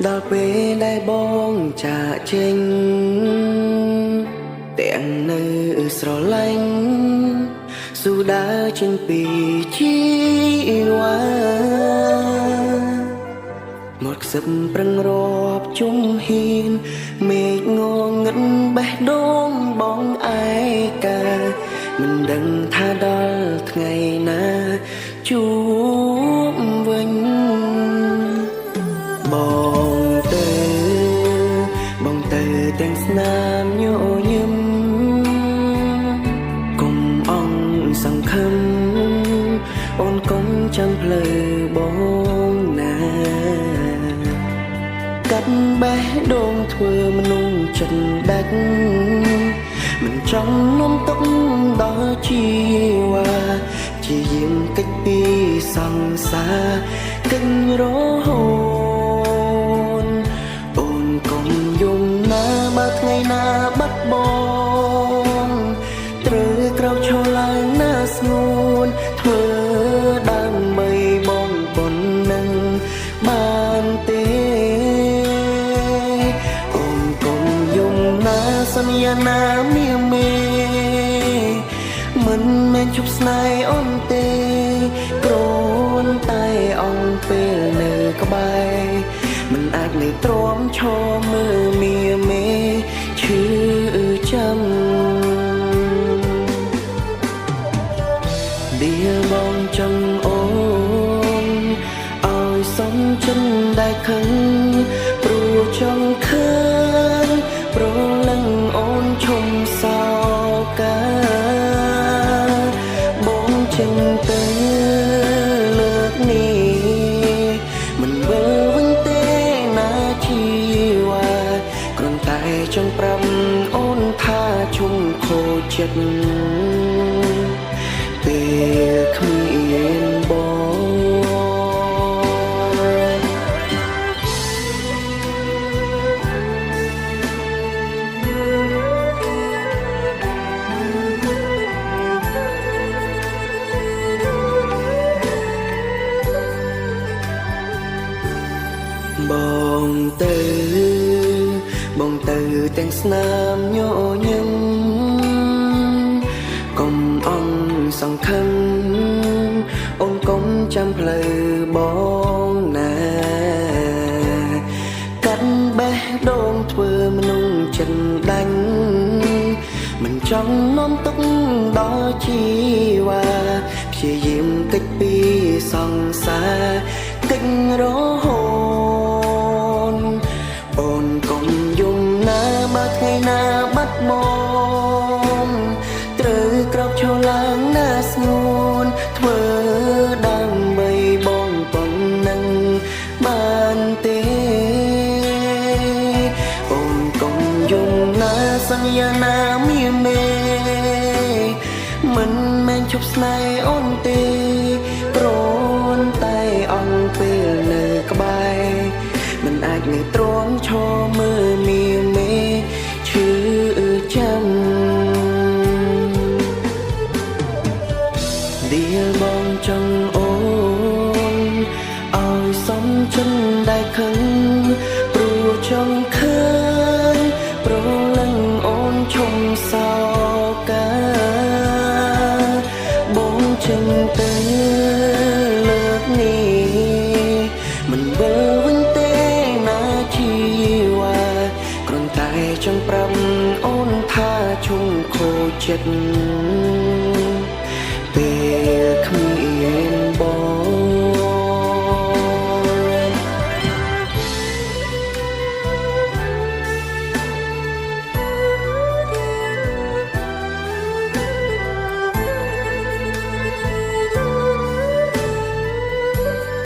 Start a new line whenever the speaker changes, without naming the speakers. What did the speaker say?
ដល់ពេលដែលបងចាកចេញទាំងនៅស្រឡាញ់ស៊ូដើរចេញពីជីវ៉ាមកខ្សឹបប្រឹងរាប់ជុំហ៊ានមេឃងងឹតបេះដូងបងឯកាមិនដឹងថាដល់ថ្ងៃណាជួបវិញបងទៅទាំងស្នាមញញឹមកុំអងសង្ឃឹមអូនកុំចាំភ្លើបងណាកាត់បេះដូងធ្វើមនុស្សចិត្តដាច់មិនចង់នាំទុកដល់ជីវ៉ាជាយាមកិច្ចពីសង្សារកិច្ចរហូតអូនកុំយំណាបើថ្ងៃណាបាត់បងត្រូវក្រោកឈរឡើងណាស្ងួនធ្វើដើម្បីបងប៉ុណ្ណឹងបានទេអូនកុំយំណាសន្យាណាមាមេមិនមែនជប់ស្នេហ៍អូនទេគ្រាន់តែអងពេលនៅក្បែរមិនអាចនៅទ្រាំឈរមើលមាមេឈឺចាំដៀលបងចង់អូនឲ្យសំចិនដែលខឹងព្រោះចង់ឃើញប្រលឹងអូនឈុំសោកាបងចឹងទៅលើកនេះមិនវិលវិញទេណាជីវ៉ាគ្រាន់តែចង់ប្រាប់អូនថាជុំខូចចិត្តពេលគ្មានបងទៅទាំងស្នាមញញឹមកុំអងសង្ឃឹមអូនកុំចាំភ្លើបងណាកាត់បេះដូងធ្វើមនុស្សចិត្តដាច់មិនចង់នាំទុកដល់ជីវ៉ាព្យាយាមកិច្ចពីសង្សារកិច្ចរហូតអូនកុំយំណាបើថ្ងៃណាបាត់បងត្រូវក្រោកឈរឡើងណាស្ងួនធ្វើដើម្បីបងប៉ុណ្ណឹងបានទេអូនកុំយំណាសន្យាណាមាមេមិនមែនជប់ស្នេហ៍អូនទេគ្រាន់តែអងពេលនៅក្បែរមិនអាចនៅទ្រាំឈរមើលមាមេឈឺចាំដៀលបងចង់អូនឲ្យសំចិនដែលខឹងព្រោះចង់ឃើញប្រលឹងអូនឈុំសោកាបងចឹងទៅលើកនេះមិនវិលវិញទេណាជីវ៉ាគ្រាន់តែចង់ប្រាប់អូនថាជុំខូចចិត្តពេលគ្មានបង